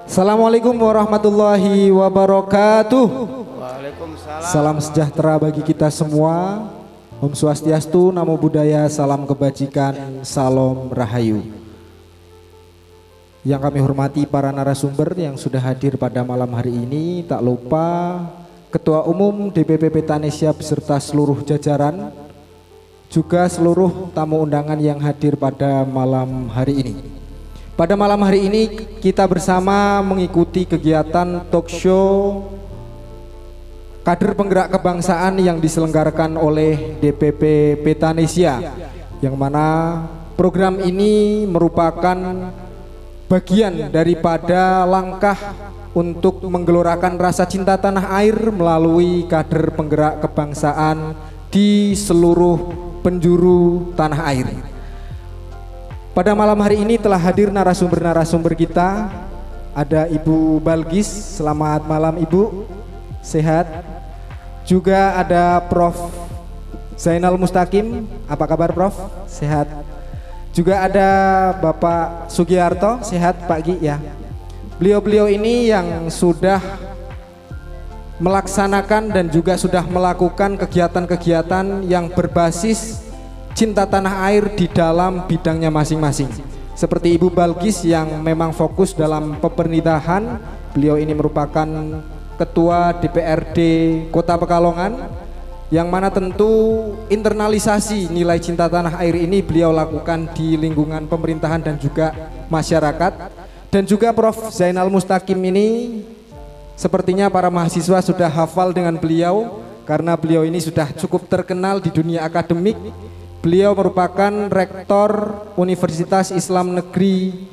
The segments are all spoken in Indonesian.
Assalamualaikum warahmatullahi wabarakatuh. Waalaikumsalam. Salam sejahtera bagi kita semua. Om Swastiastu, Namo Buddhaya, salam kebajikan, salam rahayu. Yang kami hormati para narasumber yang sudah hadir pada malam hari ini, tak lupa Ketua Umum DPP Petanesia beserta seluruh jajaran, juga seluruh tamu undangan yang hadir pada malam hari ini. Pada malam hari ini kita bersama mengikuti kegiatan talk show kader penggerak kebangsaan yang diselenggarakan oleh DPP Petanesia, yang mana program ini merupakan bagian daripada langkah untuk menggelorakan rasa cinta tanah air melalui kader penggerak kebangsaan di seluruh penjuru tanah air. Pada malam hari ini telah hadir narasumber-narasumber kita. Ada Ibu Balgis, selamat malam Ibu, sehat. Juga ada Prof Zainal Mustaqim, apa kabar Prof? Sehat. Juga ada Bapak Sugiarto, sehat Pak Gi ya. Beliau-beliau ini yang sudah melaksanakan dan juga sudah melakukan kegiatan-kegiatan yang berbasis cinta tanah air di dalam bidangnya masing-masing. Seperti Ibu Balgis yang memang fokus dalam pemerintahan, beliau ini merupakan Ketua DPRD Kota Pekalongan, yang mana tentu internalisasi nilai cinta tanah air ini beliau lakukan di lingkungan pemerintahan dan juga masyarakat. Dan juga Prof Zainal Mustaqim ini sepertinya para mahasiswa sudah hafal dengan beliau, karena beliau ini sudah cukup terkenal di dunia akademik. Beliau merupakan Rektor Universitas Islam Negeri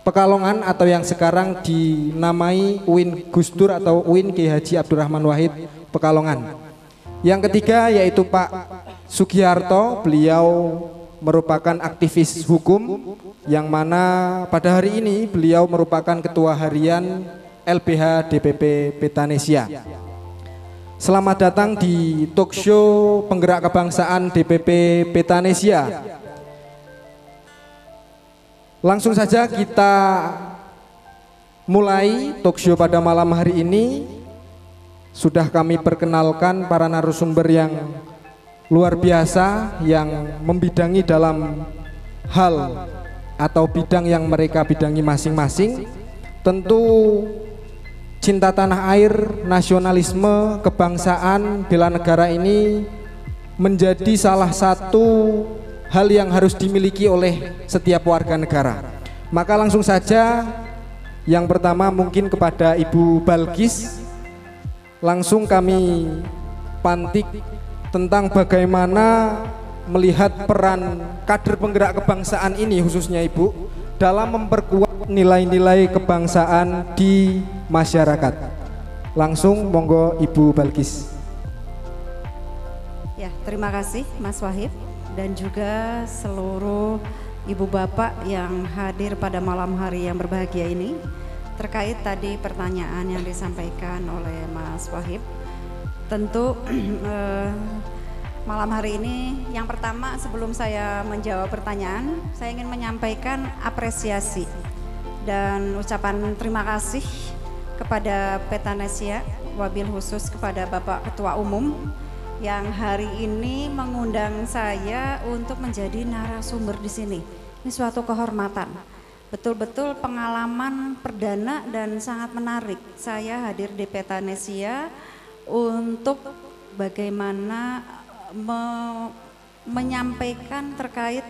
Pekalongan atau yang sekarang dinamai UIN Gusdur atau UIN Kiai Haji Abdurrahman Wahid Pekalongan. Yang ketiga yaitu Pak Sugiarto, beliau merupakan aktivis hukum, yang mana pada hari ini beliau merupakan Ketua Harian LBH DPP Petanesia. Selamat datang di talk show penggerak kebangsaan DPP Petanesia. Langsung saja kita mulai talk show pada malam hari ini. Sudah kami perkenalkan para narasumber yang luar biasa yang membidangi dalam hal atau bidang yang mereka bidangi masing-masing. Tentu cinta tanah air, nasionalisme, kebangsaan, bela negara ini menjadi salah satu hal yang harus dimiliki oleh setiap warga negara. Maka langsung saja yang pertama mungkin kepada Ibu Balgis, langsung kami pantik tentang bagaimana melihat peran kader penggerak kebangsaan ini khususnya Ibu dalam memperkuat nilai-nilai kebangsaan di masyarakat. Langsung monggo Ibu Balgis. Ya, terima kasih Mas Wahid dan juga seluruh ibu bapak yang hadir pada malam hari yang berbahagia ini. Terkait tadi pertanyaan yang disampaikan oleh Mas Wahid, tentu malam hari ini yang pertama sebelum saya menjawab pertanyaan, saya ingin menyampaikan apresiasi dan ucapan terima kasih kepada Petanesia, wabil khusus kepada Bapak Ketua Umum yang hari ini mengundang saya untuk menjadi narasumber di sini. Ini suatu kehormatan. Betul-betul pengalaman perdana dan sangat menarik. Saya hadir di Petanesia untuk bagaimana menyampaikan terkait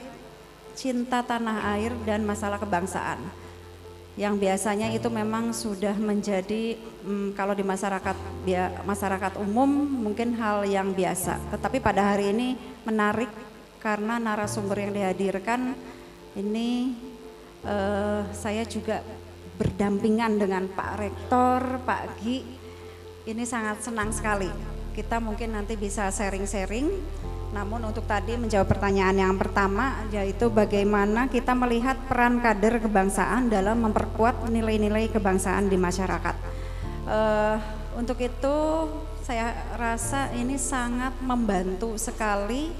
cinta tanah air dan masalah kebangsaan. Yang biasanya itu memang sudah menjadi kalau di masyarakat umum mungkin hal yang biasa. Tetapi pada hari ini menarik karena narasumber yang dihadirkan ini saya juga berdampingan dengan Pak Rektor, Pak Gi. Ini sangat senang sekali. Kita mungkin nanti bisa sharing-sharing. Namun untuk tadi menjawab pertanyaan yang pertama, yaitu bagaimana kita melihat peran kader kebangsaan dalam memperkuat nilai-nilai kebangsaan di masyarakat. Untuk itu saya rasa ini sangat membantu sekali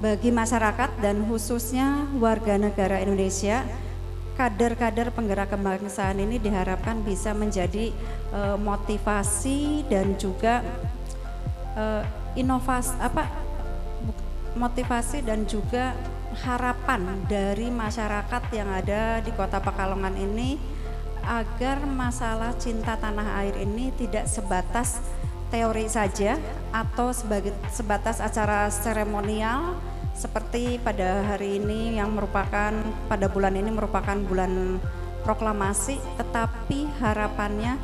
bagi masyarakat dan khususnya warga negara Indonesia kader-kader penggerak kebangsaan ini diharapkan bisa menjadi motivasi dan juga motivasi dan juga harapan dari masyarakat yang ada di Kota Pekalongan ini agar masalah cinta tanah air ini tidak sebatas teori saja atau sebatas acara seremonial seperti pada hari ini yang merupakan pada bulan ini merupakan bulan proklamasi, tetapi harapannya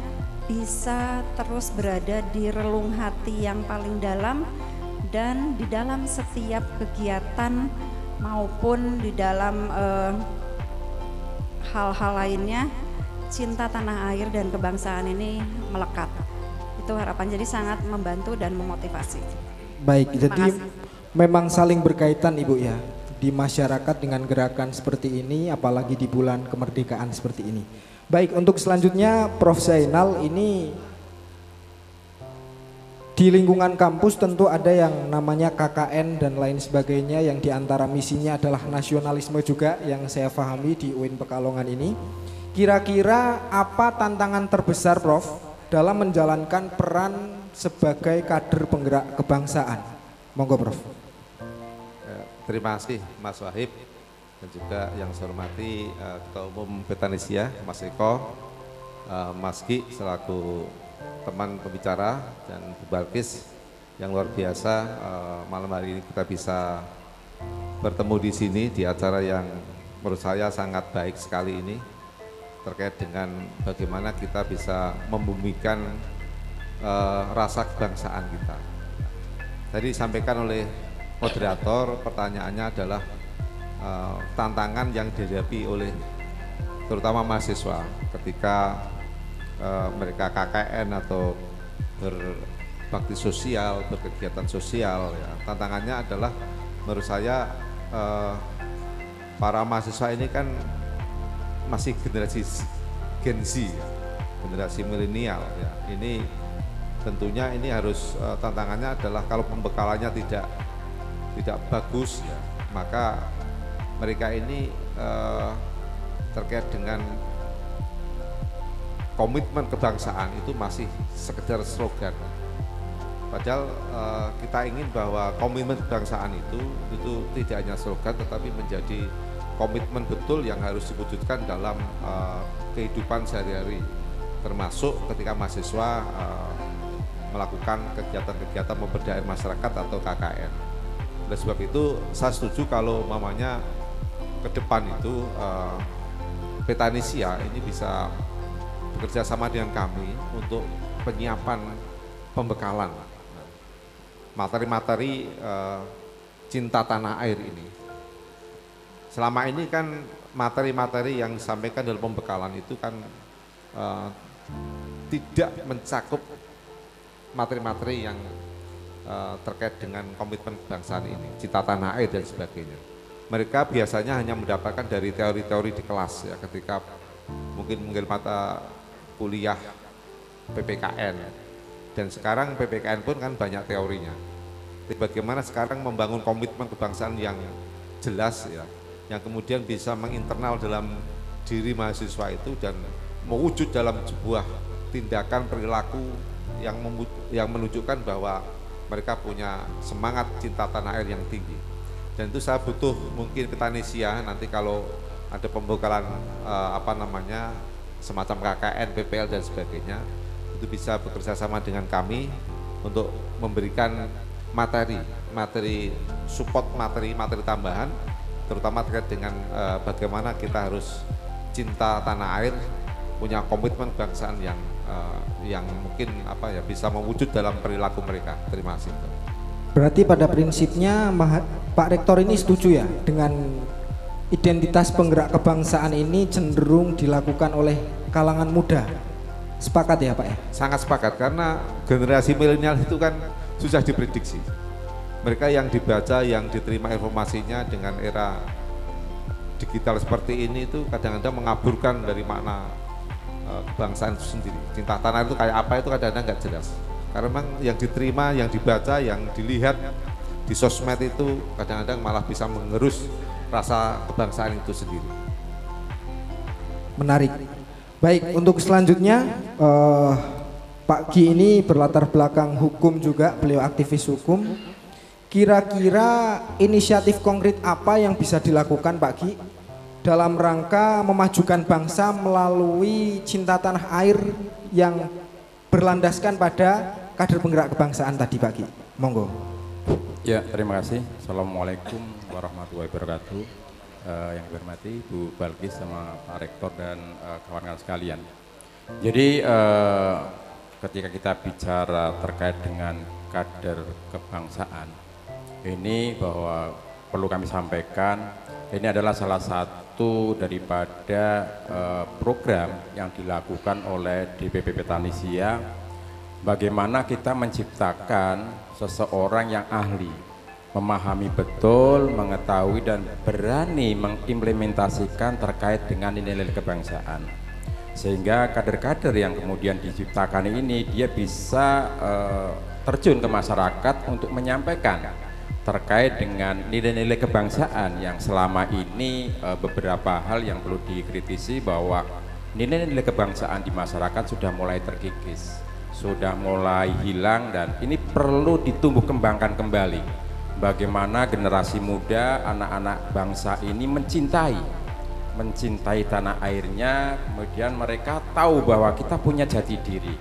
bisa terus berada di relung hati yang paling dalam dan di dalam setiap kegiatan maupun di dalam hal-hal lainnya cinta tanah air dan kebangsaan ini melekat. Itu harapan, jadi sangat membantu dan memotivasi. Baik, jadi memang saling berkaitan Ibu ya di masyarakat dengan gerakan seperti ini, apalagi di bulan kemerdekaan seperti ini. Baik, untuk selanjutnya Prof. Zainal, ini di lingkungan kampus tentu ada yang namanya KKN dan lain sebagainya yang diantara misinya adalah nasionalisme juga yang saya pahami di UIN Pekalongan ini. Kira-kira apa tantangan terbesar Prof dalam menjalankan peran sebagai kader penggerak kebangsaan? Monggo Prof. Terima kasih Mas Wahib dan juga yang saya hormati Ketua Umum Petanesia Mas Eko, Mas Ki selaku teman pembicara dan Bu Balkis yang luar biasa. Malam hari ini kita bisa bertemu di sini di acara yang menurut saya sangat baik sekali ini terkait dengan bagaimana kita bisa membumikan rasa kebangsaan kita. Tadi disampaikan oleh moderator, pertanyaannya adalah tantangan yang dihadapi oleh terutama mahasiswa ketika mereka KKN atau berbakti sosial, berkegiatan sosial ya. Tantangannya adalah menurut saya para mahasiswa ini kan masih generasi Gen Z, generasi milenial ya. Ini tentunya ini harus tantangannya adalah kalau pembekalannya tidak bagus ya, maka mereka ini terkait dengan komitmen kebangsaan itu masih sekedar slogan. Padahal kita ingin bahwa komitmen kebangsaan itu tidak hanya slogan tetapi menjadi komitmen betul yang harus diwujudkan dalam kehidupan sehari-hari, termasuk ketika mahasiswa melakukan kegiatan-kegiatan pemberdayaan masyarakat atau KKN. Oleh sebab itu saya setuju kalau mamanya ke depan itu Petanesia ini bisa bekerja sama dengan kami untuk penyiapan pembekalan materi-materi cinta tanah air ini. Selama ini kan materi-materi yang disampaikan dalam pembekalan itu kan tidak mencakup materi-materi yang terkait dengan komitmen kebangsaan ini, cinta tanah air dan sebagainya. Mereka biasanya hanya mendapatkan dari teori-teori di kelas ya, ketika mungkin mata kuliah PPKN, dan sekarang PPKN pun kan banyak teorinya. Jadi bagaimana sekarang membangun komitmen kebangsaan yang jelas ya, yang kemudian bisa menginternal dalam diri mahasiswa itu dan mewujud dalam sebuah tindakan perilaku yang menunjukkan bahwa mereka punya semangat cinta tanah air yang tinggi. Dan itu saya butuh mungkin Petanesia nanti kalau ada pembekalan semacam KKN, PPL dan sebagainya, itu bisa bekerja sama dengan kami untuk memberikan materi support, materi tambahan, terutama terkait dengan bagaimana kita harus cinta tanah air, punya komitmen kebangsaan yang mungkin bisa mewujud dalam perilaku mereka. Terima kasih. Berarti pada prinsipnya Pak Rektor ini setuju ya dengan identitas penggerak kebangsaan ini cenderung dilakukan oleh kalangan muda. Sepakat ya Pak ya? Sangat sepakat, karena generasi milenial itu kan susah diprediksi. Mereka yang dibaca, yang diterima informasinya dengan era digital seperti ini itu kadang-kadang mengaburkan dari makna kebangsaan itu sendiri. Cinta tanah itu kayak apa itu kadang-kadang nggak jelas. Karena memang yang diterima, yang dibaca, yang dilihat di sosmed itu kadang-kadang malah bisa mengerus rasa kebangsaan itu sendiri. menarik. Baik, untuk selanjutnya Pak Ki ini berlatar belakang hukum juga, beliau aktivis hukum. Kira-kira inisiatif konkret apa yang bisa dilakukan Pak Ki dalam rangka memajukan bangsa melalui cinta tanah air yang berlandaskan pada kader penggerak kebangsaan tadi Pak Ki? Monggo. Ya, terima kasih. Assalamualaikum warahmatullahi wabarakatuh. Yang dihormati Bu Balkis sama Pak Rektor dan kawan-kawan sekalian. Jadi ketika kita bicara terkait dengan kader kebangsaan, ini bahwa perlu kami sampaikan, ini adalah salah satu daripada program yang dilakukan oleh DPP Petanisia, bagaimana kita menciptakan seseorang yang ahli, memahami betul, mengetahui dan berani mengimplementasikan terkait dengan nilai-nilai kebangsaan. Sehingga kader-kader yang kemudian diciptakan ini dia bisa terjun ke masyarakat untuk menyampaikan terkait dengan nilai-nilai kebangsaan yang selama ini beberapa hal yang perlu dikritisi, bahwa nilai-nilai kebangsaan di masyarakat sudah mulai terkikis, sudah mulai hilang, dan ini perlu ditumbuh kembangkan kembali. Bagaimana generasi muda, anak-anak bangsa ini mencintai tanah airnya, kemudian mereka tahu bahwa kita punya jati diri,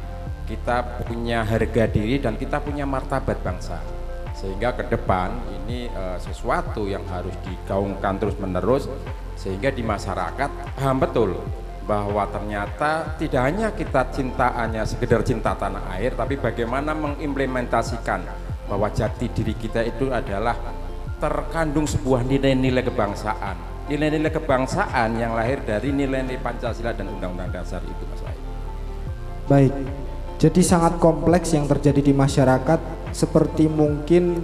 kita punya harga diri, dan kita punya martabat bangsa. Sehingga ke depan ini sesuatu yang harus digaungkan terus-menerus, sehingga di masyarakat paham betul bahwa ternyata tidak hanya kita cintaannya sekedar cinta tanah air, tapi bagaimana mengimplementasikan bahwa jati diri kita itu adalah terkandung sebuah nilai-nilai kebangsaan. Nilai-nilai kebangsaan yang lahir dari nilai-nilai Pancasila dan Undang-Undang Dasar itu, Mas Wahid. Baik, jadi sangat kompleks yang terjadi di masyarakat, seperti mungkin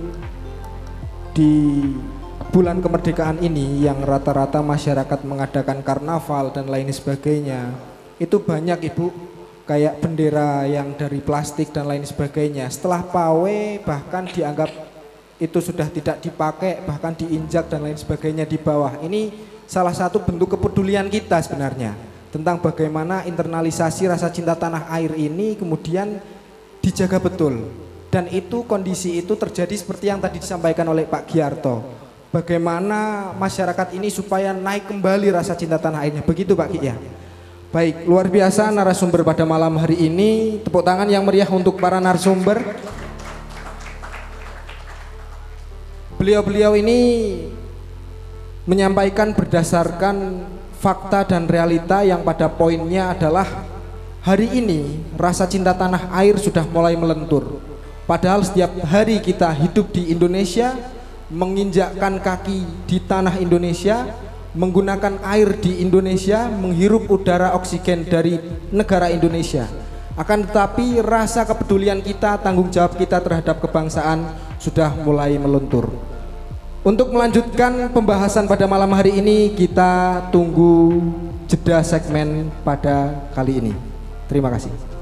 di bulan kemerdekaan ini yang rata-rata masyarakat mengadakan karnaval dan lain sebagainya. Itu banyak Ibu, kayak bendera yang dari plastik dan lain sebagainya. Setelah PAWE bahkan dianggap itu sudah tidak dipakai, bahkan diinjak dan lain sebagainya di bawah. Ini salah satu bentuk kepedulian kita sebenarnya tentang bagaimana internalisasi rasa cinta tanah air ini kemudian dijaga betul. Dan itu kondisi itu terjadi seperti yang tadi disampaikan oleh Pak Giarto. Bagaimana masyarakat ini supaya naik kembali rasa cinta tanah airnya. Begitu Pak Ki ya. Baik, luar biasa narasumber pada malam hari ini. Tepuk tangan yang meriah untuk para narasumber. Beliau-beliau ini menyampaikan berdasarkan fakta dan realita yang pada poinnya adalah hari ini rasa cinta tanah air sudah mulai melentur. Padahal setiap hari kita hidup di Indonesia, menginjakkan kaki di tanah Indonesia, menggunakan air di Indonesia, menghirup udara oksigen dari negara Indonesia. Akan tetapi rasa kepedulian kita, tanggung jawab kita terhadap kebangsaan sudah mulai meluntur. Untuk melanjutkan pembahasan pada malam hari ini, kita tunggu jeda segmen pada kali ini. Terima kasih.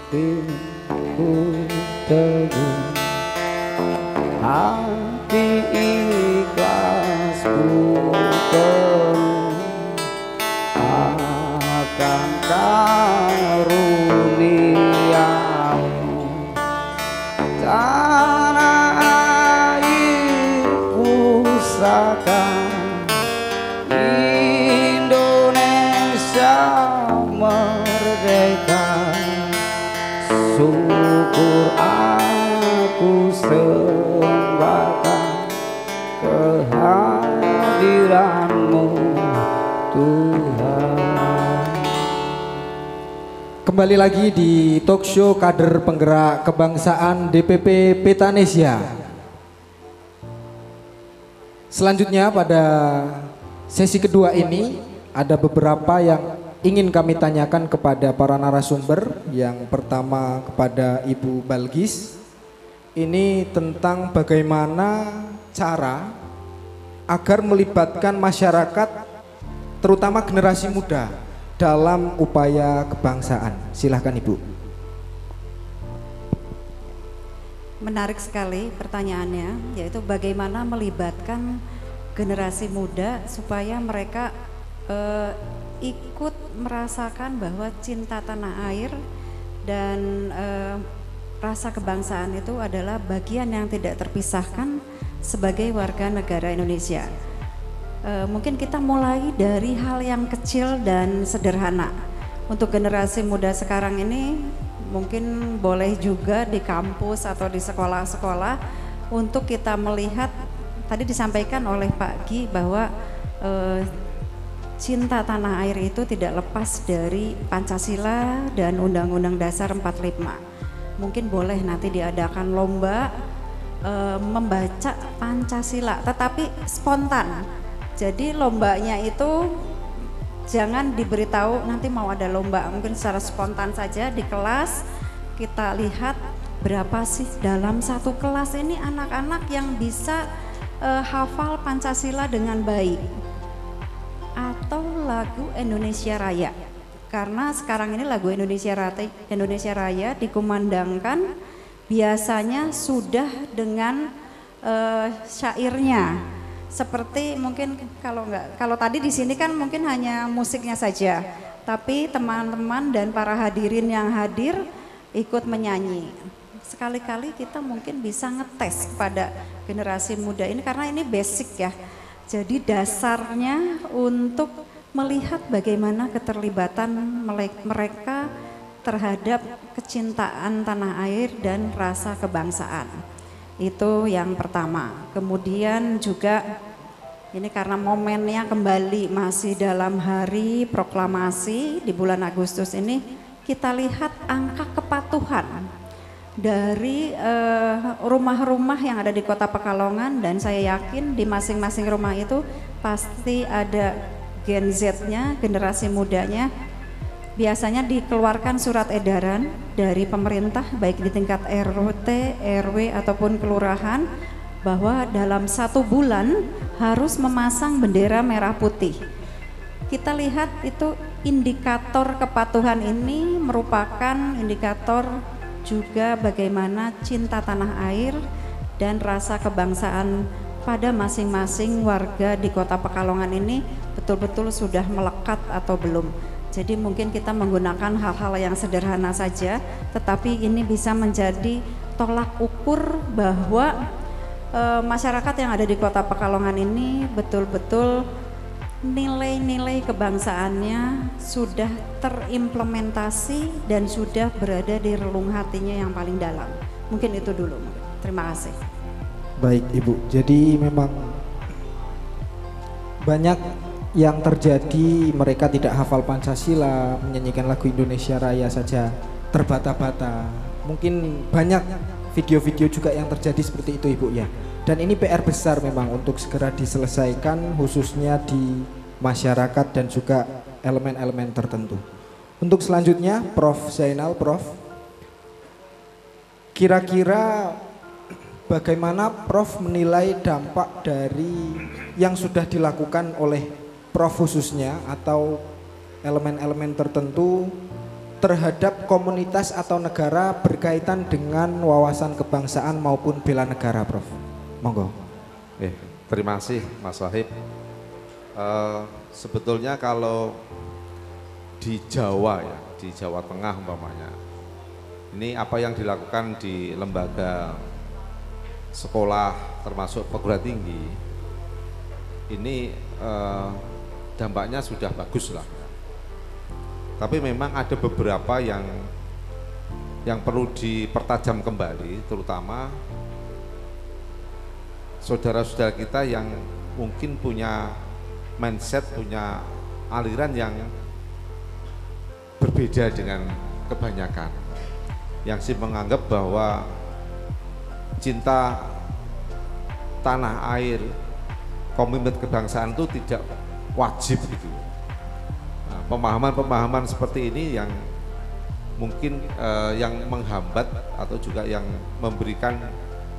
hatiku teguh, hati ikhlasku penuh akan karuniamu. Tanah air pusaka Indonesia merdeka, syukur aku sembahkan Tuhan. Kembali lagi di talk show kader penggerak kebangsaan DPP Petanesia. Selanjutnya pada sesi kedua ini ada beberapa yang ingin kami tanyakan kepada para narasumber. Yang pertama kepada Ibu Balgis. Ini tentang bagaimana cara agar melibatkan masyarakat terutama generasi muda dalam upaya kebangsaan. Silahkan Ibu. Menarik sekali pertanyaannya, yaitu bagaimana melibatkan generasi muda supaya mereka ikut merasakan bahwa cinta tanah air dan rasa kebangsaan itu adalah bagian yang tidak terpisahkan sebagai warga negara Indonesia. Mungkin kita mulai dari hal yang kecil dan sederhana. Untuk generasi muda sekarang ini mungkin boleh juga di kampus atau di sekolah-sekolah untuk kita melihat, tadi disampaikan oleh Pak Gi bahwa cinta tanah air itu tidak lepas dari Pancasila dan Undang-Undang Dasar 45. Mungkin boleh nanti diadakan lomba membaca Pancasila, tetapi spontan. Jadi lombanya itu jangan diberitahu nanti mau ada lomba, mungkin secara spontan saja di kelas kita lihat berapa sih dalam satu kelas ini anak-anak yang bisa hafal Pancasila dengan baik. Atau lagu Indonesia Raya, karena sekarang ini lagu Indonesia Raya dikumandangkan biasanya sudah dengan syairnya. Seperti mungkin kalau tadi di sini kan mungkin hanya musiknya saja, tapi teman-teman dan para hadirin yang hadir ikut menyanyi. Sekali-kali kita mungkin bisa ngetes pada generasi muda ini karena ini basic ya. Jadi dasarnya untuk melihat bagaimana keterlibatan mereka terhadap kecintaan tanah air dan rasa kebangsaan. Itu yang pertama. Kemudian juga ini karena momennya kembali masih dalam hari proklamasi di bulan Agustus ini, kita lihat angka kepatuhan dari rumah-rumah yang ada di Kota Pekalongan, dan saya yakin di masing-masing rumah itu pasti ada Gen Z-nya, generasi mudanya. Biasanya dikeluarkan surat edaran dari pemerintah baik di tingkat RT, RW ataupun kelurahan bahwa dalam 1 bulan harus memasang bendera merah putih. Kita lihat itu indikator kepatuhan ini merupakan indikator juga bagaimana cinta tanah air dan rasa kebangsaan pada masing-masing warga di Kota Pekalongan ini betul-betul sudah melekat atau belum. Jadi mungkin kita menggunakan hal-hal yang sederhana saja, tetapi ini bisa menjadi tolak ukur bahwa masyarakat yang ada di Kota Pekalongan ini betul-betul nilai-nilai kebangsaannya sudah terimplementasi dan sudah berada di relung hatinya yang paling dalam. Mungkin itu dulu. Terima kasih. Baik Ibu, jadi memang banyak yang terjadi, mereka tidak hafal Pancasila, menyanyikan lagu Indonesia Raya saja terbata-bata. Mungkin banyak video-video juga yang terjadi seperti itu Ibu ya. Dan ini PR besar memang untuk segera diselesaikan khususnya di masyarakat dan juga elemen-elemen tertentu. Untuk selanjutnya Prof. Zainal, Prof. Kira-kira bagaimana Prof menilai dampak dari yang sudah dilakukan oleh Prof khususnya atau elemen-elemen tertentu terhadap komunitas atau negara berkaitan dengan wawasan kebangsaan maupun bela negara, Prof? Monggo. Terima kasih Mas Wahib. Sebetulnya kalau di Jawa ya, di Jawa Tengah umpamanya, ini apa yang dilakukan di lembaga sekolah termasuk perguruan tinggi, ini dampaknya sudah bagus lah. Tapi memang ada beberapa yang perlu dipertajam kembali, terutama saudara-saudara kita yang mungkin punya mindset, punya aliran yang berbeda dengan kebanyakan, yang sih menganggap bahwa cinta tanah air, komitmen kebangsaan itu tidak wajib gitu. Nah, pemahaman-pemahaman seperti ini yang mungkin yang menghambat atau juga yang memberikan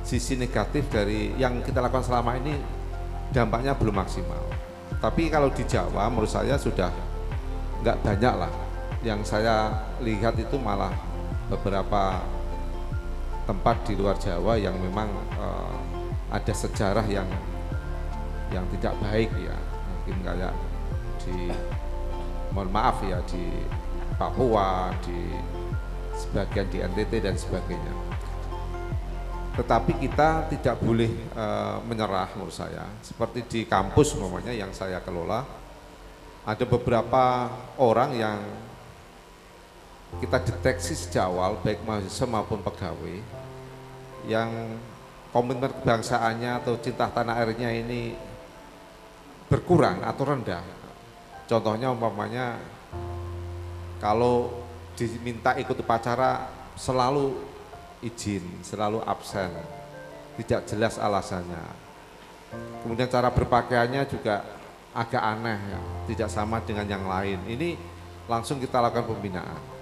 sisi negatif dari yang kita lakukan selama ini, dampaknya belum maksimal. Tapi kalau di Jawa menurut saya sudah nggak banyak lah. Yang saya lihat itu malah beberapa tempat di luar Jawa yang memang ada sejarah yang tidak baik ya, mungkin kayak di, mohon maaf ya, di Papua, di sebagian di NTT dan sebagainya. Tetapi kita tidak boleh menyerah menurut saya. Seperti di kampus umpamanya yang saya kelola, ada beberapa orang yang kita deteksi sejak awal, baik mahasiswa maupun pegawai, yang komitmen kebangsaannya atau cinta tanah airnya ini berkurang atau rendah. Contohnya umpamanya kalau diminta ikut upacara selalu izin, selalu absen, tidak jelas alasannya. Kemudian cara berpakaiannya juga agak aneh ya, tidak sama dengan yang lain. Ini langsung kita lakukan pembinaan.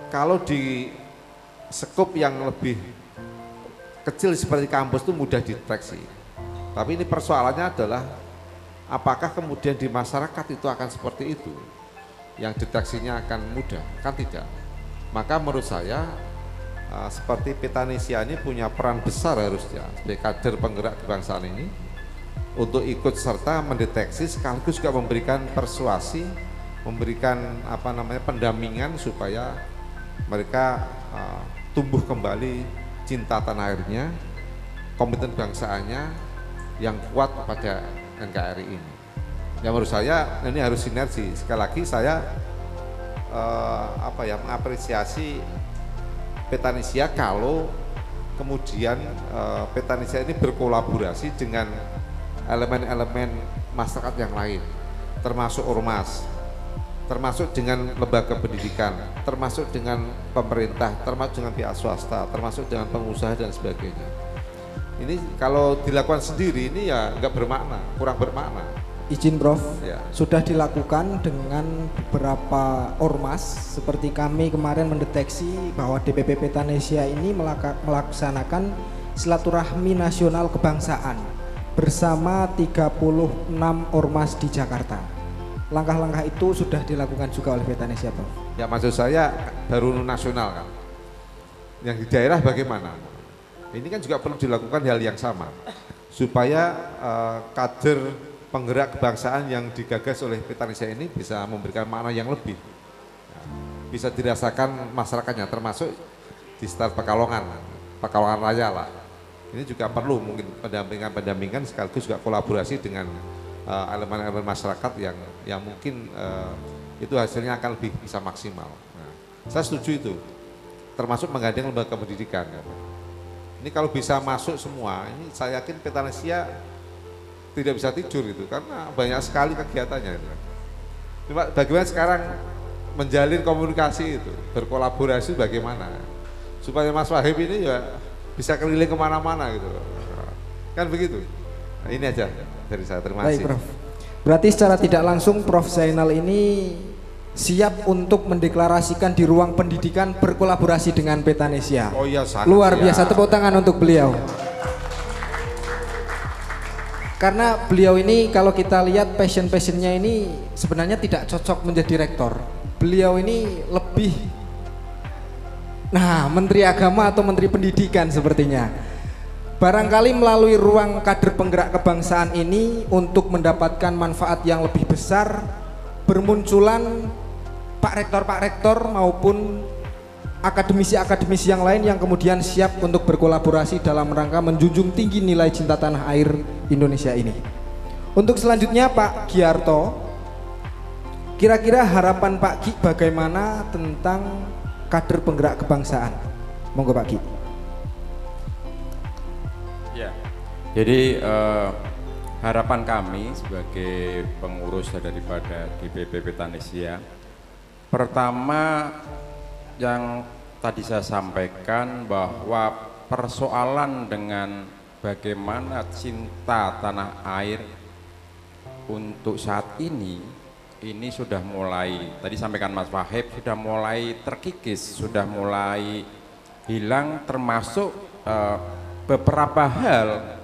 Kalau di skup yang lebih kecil seperti kampus itu mudah dideteksi. Tapi ini persoalannya adalah apakah kemudian di masyarakat itu akan seperti itu, yang deteksinya akan mudah? Kan tidak. Maka menurut saya seperti Petanesia ini punya peran besar harusnya sebagai kader penggerak kebangsaan ini untuk ikut serta mendeteksi sekaligus juga memberikan persuasi, memberikan pendampingan supaya mereka tumbuh kembali cinta tanah airnya, komitmen bangsaannya yang kuat pada NKRI ini. Ya menurut saya ini harus sinergi. Sekali lagi saya mengapresiasi Petanesia kalau kemudian Petanesia ini berkolaborasi dengan elemen-elemen masyarakat yang lain, termasuk ormas, termasuk dengan lembaga pendidikan, termasuk dengan pemerintah, termasuk dengan pihak swasta, termasuk dengan pengusaha dan sebagainya. Ini kalau dilakukan sendiri ini ya nggak bermakna, kurang bermakna. Izin Prof, Ya. sudah dilakukan dengan beberapa ormas, seperti kami kemarin mendeteksi bahwa DPP Petanesia ini melaksanakan silaturahmi nasional kebangsaan bersama 36 ormas di Jakarta. Langkah-langkah itu sudah dilakukan juga oleh Petanesia, Prof. Ya maksud saya baru nasional kan. Yang di daerah bagaimana? Ini kan juga perlu dilakukan hal yang sama supaya kader penggerak kebangsaan yang digagas oleh Petanesia ini bisa memberikan makna yang lebih, bisa dirasakan masyarakatnya, termasuk di sekitar Pekalongan Raya lah. Ini juga perlu mungkin pendampingan sekaligus juga kolaborasi dengan elemen-elemen masyarakat yang mungkin itu hasilnya akan lebih bisa maksimal. Nah, saya setuju itu, termasuk menggandeng lembaga pendidikan. Ini kalau bisa masuk semua, ini saya yakin Petanesia tidak bisa tidur gitu, karena banyak sekali kegiatannya. Cuma bagaimana sekarang menjalin komunikasi itu, berkolaborasi bagaimana, supaya Mas Wahib ini ya bisa keliling kemana-mana gitu, kan begitu. Nah, ini aja dari saya, terima kasih. Baik, Prof. Berarti secara tidak langsung Prof Zainal ini siap untuk mendeklarasikan di ruang pendidikan berkolaborasi dengan Petanesia. Oh iya, sangat luar siap. biasa, tepuk tangan untuk beliau. Karena beliau ini kalau kita lihat passionnya ini sebenarnya tidak cocok menjadi rektor. Beliau ini lebih, Menteri Agama atau Menteri Pendidikan sepertinya. Barangkali melalui ruang kader penggerak kebangsaan ini untuk mendapatkan manfaat yang lebih besar, bermunculan Pak Rektor maupun akademisi-akademisi yang lain yang kemudian siap untuk berkolaborasi dalam rangka menjunjung tinggi nilai cinta tanah air Indonesia ini. Untuk selanjutnya Pak Giarto, kira-kira harapan Pak Ki bagaimana tentang kader penggerak kebangsaan? Monggo Pak Ki. Ya, jadi harapan kami sebagai pengurus daripada DPP Petanesia, pertama yang tadi saya sampaikan bahwa persoalan dengan bagaimana cinta tanah air untuk saat ini sudah mulai, tadi sampaikan Mas Wahib, sudah mulai terkikis, sudah mulai hilang, termasuk beberapa hal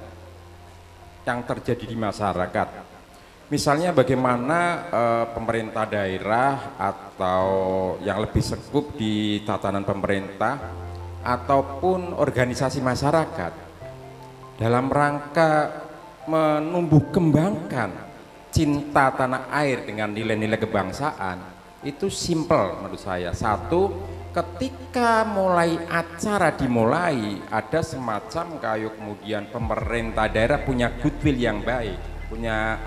yang terjadi di masyarakat. Misalnya bagaimana pemerintah daerah atau yang lebih sekup di tatanan pemerintah ataupun organisasi masyarakat dalam rangka menumbuh kembangkan cinta tanah air dengan nilai-nilai kebangsaan itu simple menurut saya. Satu, ketika mulai acara dimulai ada semacam kayak kemudian pemerintah daerah punya goodwill yang baik, punya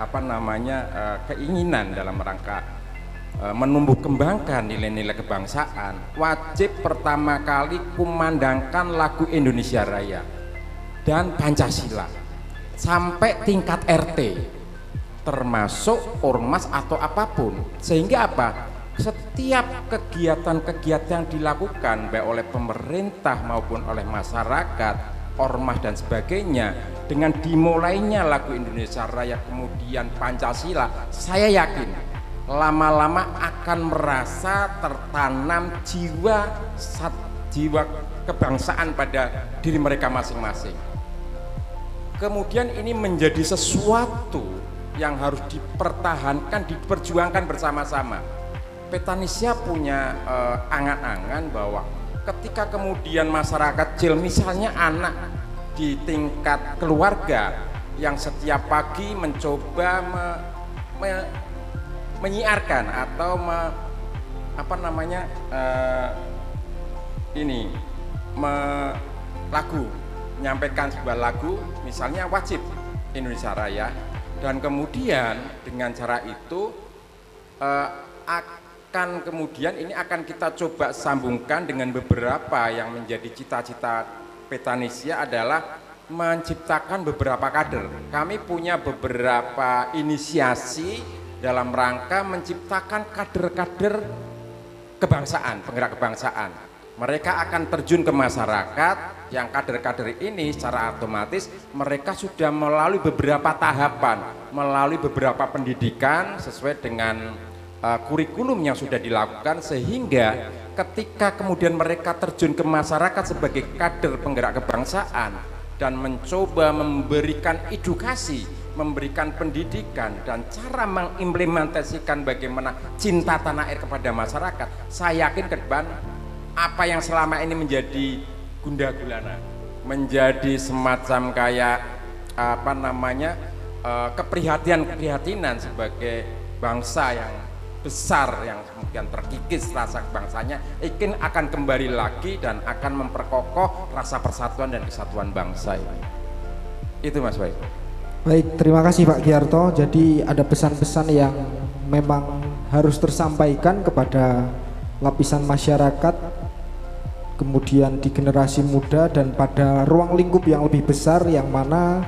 keinginan dalam rangka menumbuh kembangkan nilai-nilai kebangsaan, wajib pertama kali kumandangkan lagu Indonesia Raya dan Pancasila sampai tingkat RT, termasuk ormas atau apapun, sehingga apa? Setiap kegiatan-kegiatan yang dilakukan baik oleh pemerintah maupun oleh masyarakat, ormas dan sebagainya, dengan dimulainya lagu Indonesia Raya kemudian Pancasila, saya yakin lama-lama akan merasa tertanam jiwa kebangsaan pada diri mereka masing-masing. Kemudian ini menjadi sesuatu yang harus dipertahankan, diperjuangkan bersama-sama. Petanesia punya angan-angan bahwa ketika kemudian masyarakat kecil, misalnya anak di tingkat keluarga yang setiap pagi mencoba menyiarkan atau menyampaikan sebuah lagu, misalnya wajib Indonesia Raya, dan kemudian dengan cara itu kemudian ini akan kita coba sambungkan dengan beberapa yang menjadi cita-cita Petanesia adalah menciptakan beberapa kader. Kami punya beberapa inisiasi dalam rangka menciptakan kader-kader kebangsaan, penggerak kebangsaan. Mereka akan terjun ke masyarakat, yang kader-kader ini secara otomatis mereka sudah melalui beberapa tahapan, melalui beberapa pendidikan sesuai dengan kurikulum yang sudah dilakukan, sehingga ketika kemudian mereka terjun ke masyarakat sebagai kader penggerak kebangsaan dan mencoba memberikan edukasi, memberikan pendidikan dan cara mengimplementasikan bagaimana cinta tanah air kepada masyarakat, saya yakin ke depan apa yang selama ini menjadi gundah gulana, menjadi semacam kayak keprihatinan sebagai bangsa yang besar yang kemudian terkikis rasa kebangsanya, ingin akan kembali lagi dan akan memperkokoh rasa persatuan dan kesatuan bangsa ini. Itu Mas Baik. Baik, terima kasih Pak Giarto. Jadi ada pesan-pesan yang memang harus tersampaikan kepada lapisan masyarakat, kemudian di generasi muda dan pada ruang lingkup yang lebih besar, yang mana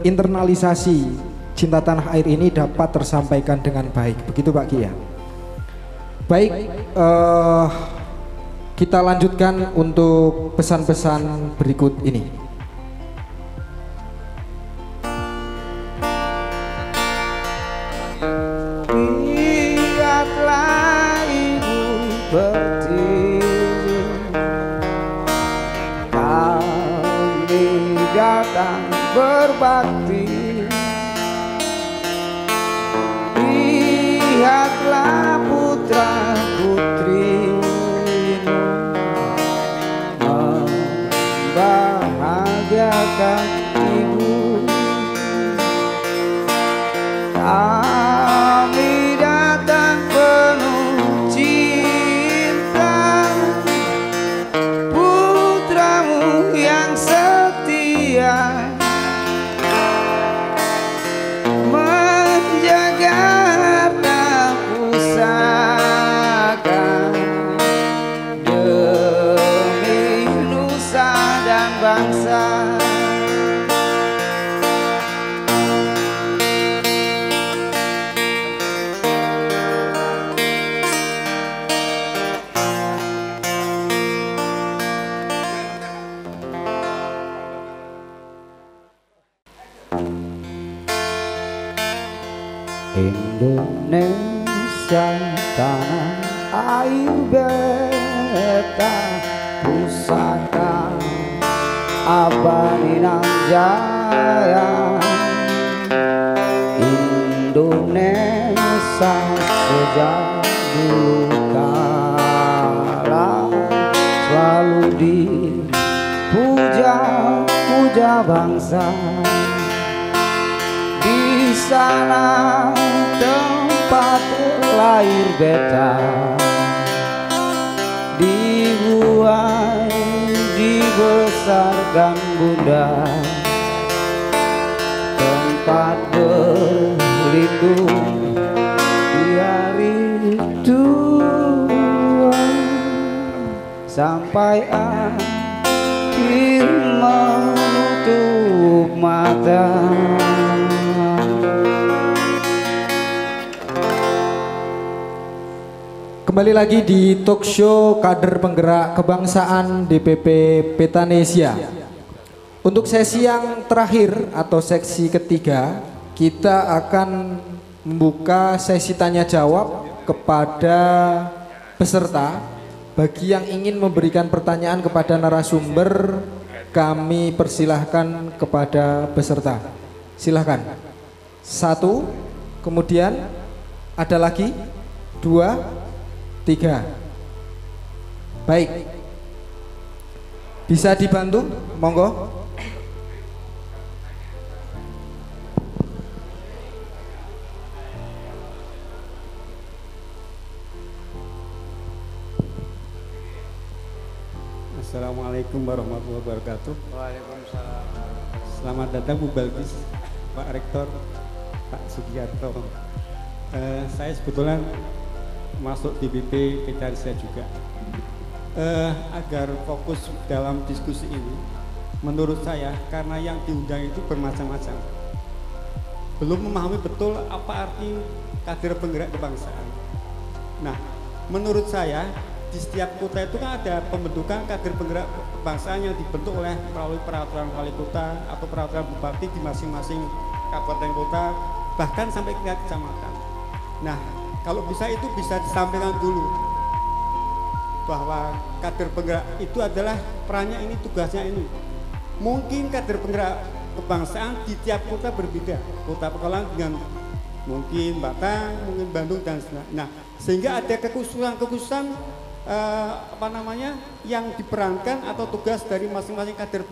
internalisasi cinta tanah air ini dapat tersampaikan dengan baik. Begitu Pak Ki ya. Baik, kita lanjutkan untuk pesan-pesan berikut ini. Lihatlah ibu berdiri, kami datang berbakti. Lihatlah putra putri membahagiakan ibu. Kami datang penuh cinta, putramu yang setia menjaga pusaka demi nusa dan bangsa. Indonesia tanah air beta pusaka abadi nang jaya. Indonesia sejak dulu kala selalu dipuja-puja bangsa. Di sana tempat lahir beta, dibuai dibesarkan bunda, tempat berlindung di hari tua sampai akhir menutup mata. Kembali lagi di talk show kader penggerak kebangsaan DPP Petanesia. Untuk sesi yang terakhir atau seksi ketiga, kita akan membuka sesi tanya jawab kepada peserta. Bagi yang ingin memberikan pertanyaan kepada narasumber, kami persilahkan kepada peserta. Silahkan. 1, kemudian ada lagi 2, 3. Baik. Bisa dibantu? Monggo. Assalamualaikum warahmatullahi wabarakatuh. Waalaikumsalam. Selamat datang Bu Balkis, Pak Rektor, Pak Sugiarto. Saya sebetulnya masuk DPP Petanesia juga. Agar fokus dalam diskusi ini, menurut saya karena yang diundang itu bermacam-macam, belum memahami betul apa arti kader penggerak kebangsaan. Nah, menurut saya di setiap kota itu kan ada pembentukan kader penggerak kebangsaan yang dibentuk oleh melalui peraturan wali kota atau peraturan bupati di masing-masing kabupaten kota, bahkan sampai ke kecamatan. Nah, kalau bisa itu bisa disampaikan dulu bahwa kader penggerak itu adalah perannya ini, tugasnya ini. Mungkin kader penggerak kebangsaan di tiap kota berbeda. Kota Pekalongan dengan mungkin Batang, mungkin Bandung dan sebagainya. Nah, sehingga ada kekhususan yang diperankan atau tugas dari masing-masing kader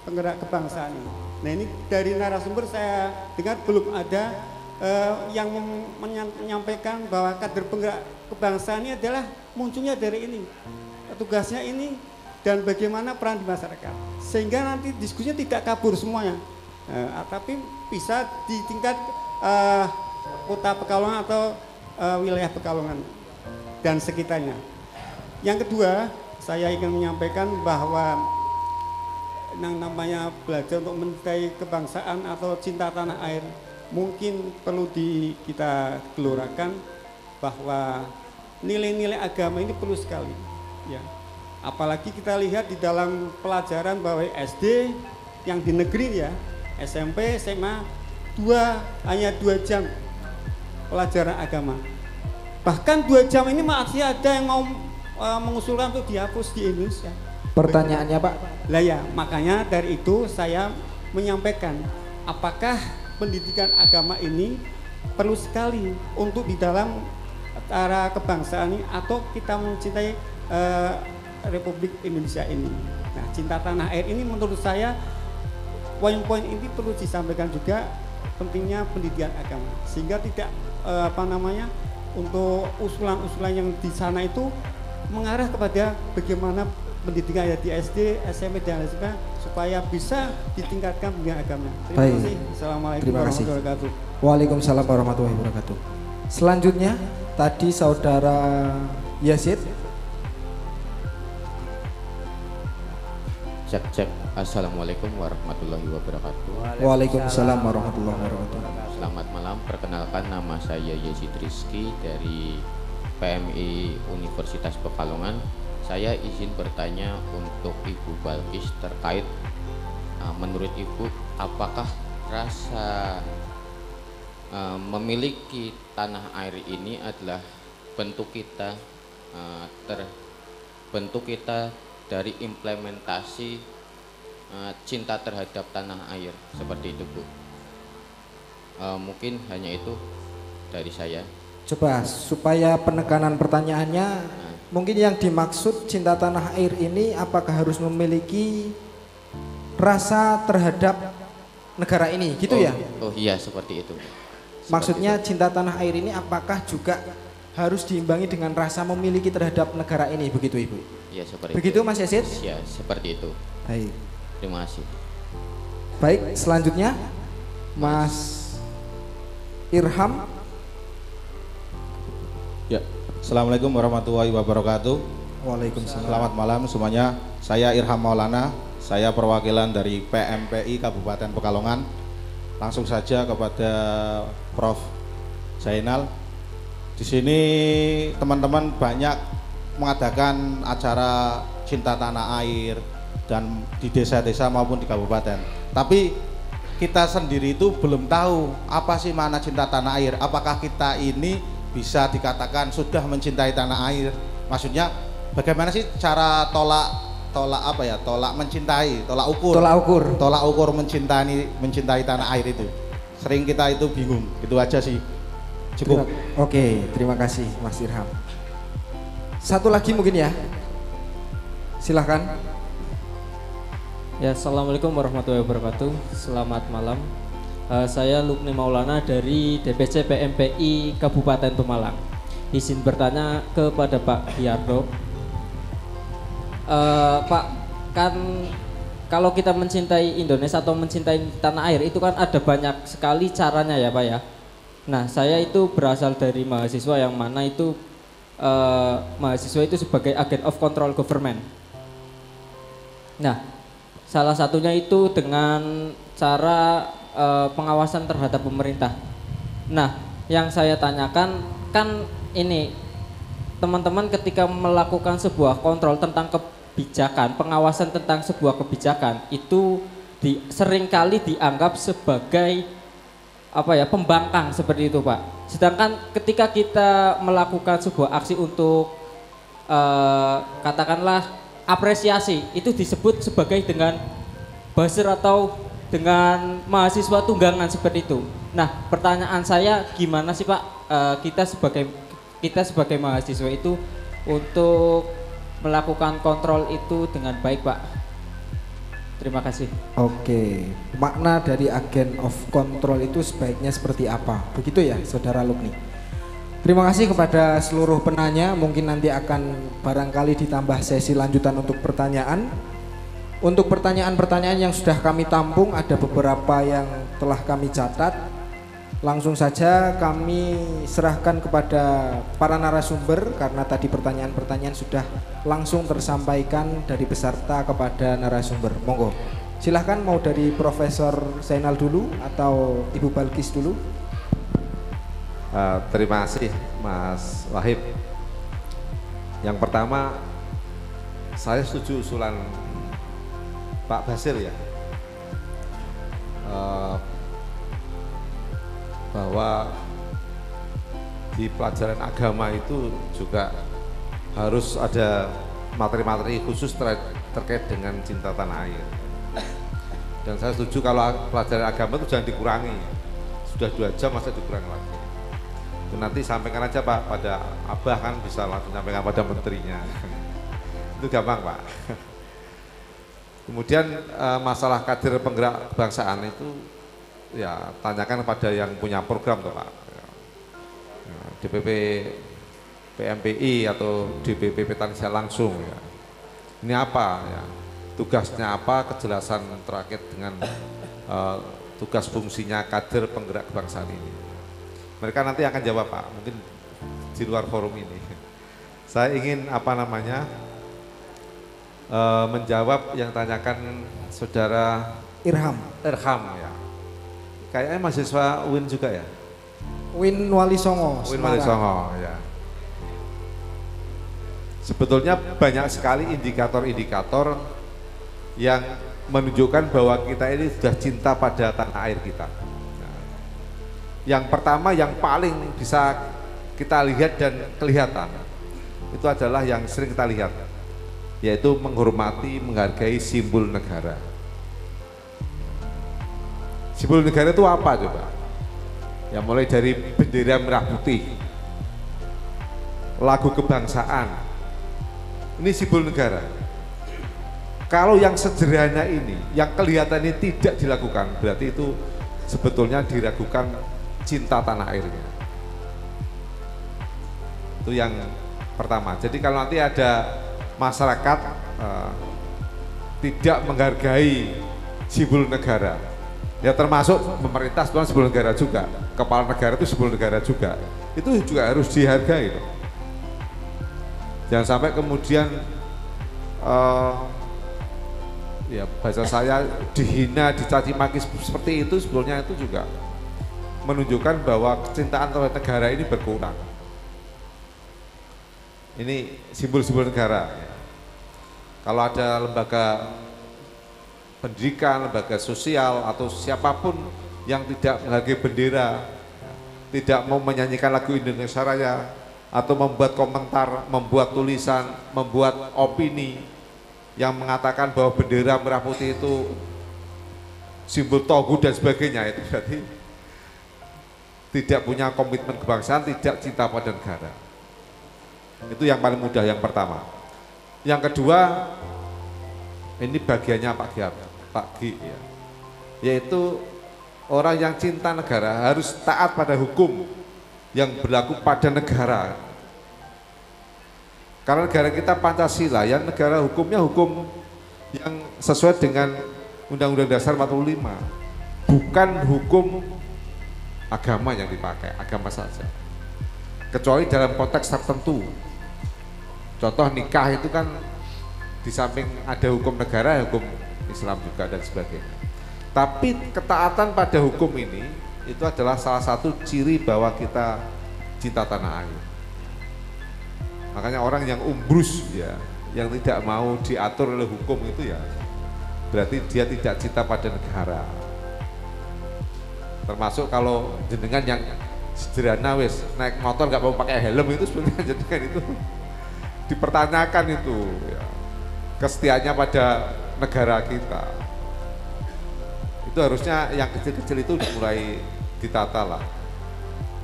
penggerak kebangsaan ini. Nah, ini dari narasumber saya dengar belum ada yang menyampaikan bahwa kader penggerak kebangsaan ini adalah munculnya dari ini, tugasnya ini, dan bagaimana peran di masyarakat, sehingga nanti diskusinya tidak kabur semuanya, tapi bisa di tingkat kota Pekalongan atau wilayah Pekalongan dan sekitarnya. Yang kedua, saya ingin menyampaikan bahwa yang namanya belajar untuk mencintai kebangsaan atau cinta tanah air mungkin perlu kita gelurakan bahwa nilai-nilai agama ini perlu sekali, ya. Apalagi kita lihat di dalam pelajaran bahwa SD yang di negeri, ya, SMP, SMA hanya 2 jam pelajaran agama. Bahkan 2 jam ini masih ada yang mau mengusulkan untuk dihapus di Indonesia. Pertanyaannya, Pak? Lah ya, makanya dari itu saya menyampaikan apakah pendidikan agama ini perlu sekali untuk di dalam arah kebangsaan ini, atau kita mencintai Republik Indonesia ini. Nah, cinta tanah air ini menurut saya poin-poin ini perlu disampaikan juga, pentingnya pendidikan agama, sehingga tidak untuk usulan-usulan yang di sana itu mengarah kepada bagaimana pendidikan ya di SD, SMP dan lain sebagainya, supaya bisa ditingkatkan pendidikan agama. Terima kasih. Assalamualaikum warahmatullahi wabarakatuh. Waalaikumsalam warahmatullahi wabarakatuh. Selanjutnya tadi saudara Yazid. Cek. Assalamualaikum warahmatullahi wabarakatuh. Waalaikumsalam warahmatullahi wabarakatuh. Selamat malam, perkenalkan nama saya Yazid Rizky dari PMI Universitas Pekalongan. Saya izin bertanya untuk Ibu Balkis terkait menurut Ibu apakah rasa memiliki tanah air ini adalah bentuk kita bentuk kita dari implementasi cinta terhadap tanah air, seperti itu Bu. Mungkin hanya itu dari saya. Coba supaya penekanan pertanyaannya, mungkin yang dimaksud cinta tanah air ini apakah harus memiliki rasa terhadap negara ini, gitu ya? Oh iya, seperti itu. Maksudnya cinta tanah air ini apakah juga harus diimbangi dengan rasa memiliki terhadap negara ini, begitu Ibu? Iya, seperti begitu itu. Mas Yazid? Ya, seperti itu. Baik. Terima kasih. Baik, selanjutnya Mas Irham. Ya, Assalamualaikum warahmatullahi wabarakatuh. Waalaikumsalam. Selamat malam semuanya. Saya Irham Maulana. Saya perwakilan dari PMPI Kabupaten Pekalongan. Langsung saja kepada Prof. Zainal. Di sini teman-teman banyak mengadakan acara cinta tanah air dan di desa-desa maupun di kabupaten. Tapi kita sendiri itu belum tahu apa sih makna cinta tanah air. Apakah kita ini bisa dikatakan sudah mencintai tanah air? Maksudnya bagaimana sih cara tolak mencintai, tolak ukur mencintai tanah air itu? Sering kita itu bingung. Itu aja sih. Cukup. Oke, terima kasih Mas Irham. Satu lagi mungkin ya. Silahkan. Ya, Assalamualaikum warahmatullahi wabarakatuh. Selamat malam. Saya Lukni Maulana dari DPC PMPI Kabupaten Pemalang. Izin bertanya kepada Pak Yardo. Pak, kan kalau kita mencintai Indonesia atau mencintai tanah air itu kan ada banyak sekali caranya ya Pak ya. Nah, saya itu berasal dari mahasiswa yang mana itu mahasiswa itu sebagai agent of control government. Nah, salah satunya itu dengan cara pengawasan terhadap pemerintah. Nah, yang saya tanyakan kan ini teman-teman ketika melakukan sebuah kontrol tentang kebijakan, pengawasan tentang sebuah kebijakan itu seringkali dianggap sebagai pembangkang seperti itu Pak. Sedangkan ketika kita melakukan sebuah aksi untuk katakanlah apresiasi, itu disebut sebagai dengan buzzer atau dengan mahasiswa tunggangan seperti itu. Nah, pertanyaan saya gimana sih Pak kita sebagai mahasiswa itu untuk melakukan kontrol itu dengan baik Pak? Terima kasih. Oke, makna dari agen of control itu sebaiknya seperti apa? Begitu ya Saudara Lukni. Terima kasih kepada seluruh penanya. Mungkin nanti akan barangkali ditambah sesi lanjutan untuk pertanyaan. Untuk pertanyaan-pertanyaan yang sudah kami tampung, ada beberapa yang telah kami catat. Langsung saja kami serahkan kepada para narasumber karena tadi pertanyaan-pertanyaan sudah langsung tersampaikan dari peserta kepada narasumber. Monggo, silahkan mau dari Profesor Zainal dulu atau Ibu Balkis dulu. Terima kasih Mas Wahib. Yang pertama, saya setuju usulan Pak Basir ya, bahwa di pelajaran agama itu juga harus ada materi-materi khusus terkait dengan cinta tanah air. Dan saya setuju kalau pelajaran agama itu jangan dikurangi. Sudah 2 jam masa dikurangi lagi. Itu nanti sampaikan aja Pak pada Abah, kan bisa langsung sampaikan pada menterinya. Itu gampang Pak. Kemudian masalah kader penggerak kebangsaan itu ya tanyakan pada yang punya program tuh Pak. DPP PMPI atau DPP Petanisia langsung ya. Ini apa ya? Tugasnya apa, kejelasan terkait dengan tugas fungsinya kader penggerak kebangsaan ini. Mereka nanti akan jawab Pak, mungkin di luar forum ini. Saya ingin menjawab yang tanyakan Saudara Irham ya. Kayaknya mahasiswa UIN juga ya? Win Wali Songo. UIN Wali Songo ya. Sebetulnya banyak sekali indikator-indikator yang menunjukkan bahwa kita ini sudah cinta pada tanah air kita. Nah, yang pertama yang paling bisa kita lihat dan kelihatan itu adalah yang sering kita lihat, yaitu menghormati, menghargai simbol negara. Simbol negara itu apa coba? Ya mulai dari bendera merah putih, lagu kebangsaan, ini simbol negara. Kalau yang sederhana ini, yang kelihatan ini tidak dilakukan, berarti itu sebetulnya diragukan cinta tanah airnya. Itu yang pertama. Jadi kalau nanti ada masyarakat tidak menghargai simbol negara, ya termasuk pemerintah sebenarnya simbol negara juga, kepala negara itu simbol negara juga, itu juga harus dihargai. Jangan sampai kemudian ya bahasa saya dihina, dicaci maki seperti itu, sebetulnya itu juga menunjukkan bahwa kecintaan terhadap negara ini berkurang. Ini simbol-simbol negara. Kalau ada lembaga pendidikan, lembaga sosial atau siapapun yang tidak menghargai bendera, tidak mau menyanyikan lagu Indonesia Raya, atau membuat komentar, membuat tulisan, membuat opini yang mengatakan bahwa bendera merah putih itu simbol togut dan sebagainya, itu berarti tidak punya komitmen kebangsaan, tidak cinta pada negara. Itu yang paling mudah, yang pertama. Yang kedua, ini bagiannya Pak Gi, ya, yaitu orang yang cinta negara harus taat pada hukum yang berlaku pada negara. Karena negara kita Pancasila, ya, negara hukumnya hukum yang sesuai dengan Undang-Undang Dasar 45, bukan hukum agama yang dipakai, agama saja, kecuali dalam konteks tertentu. Contoh nikah itu kan di samping ada hukum negara, hukum Islam juga dan sebagainya. Tapi ketaatan pada hukum ini itu adalah salah satu ciri bahwa kita cinta tanah air. Makanya orang yang umbrus, ya, yang tidak mau diatur oleh hukum itu, ya berarti dia tidak cinta pada negara. Termasuk kalau jenengan yang sederhana wis naik motor nggak mau pakai helm, itu sebenarnya jenengan itu dipertanyakan itu, ya, kesetiaannya pada negara kita. Itu harusnya yang kecil-kecil itu mulai ditata lah.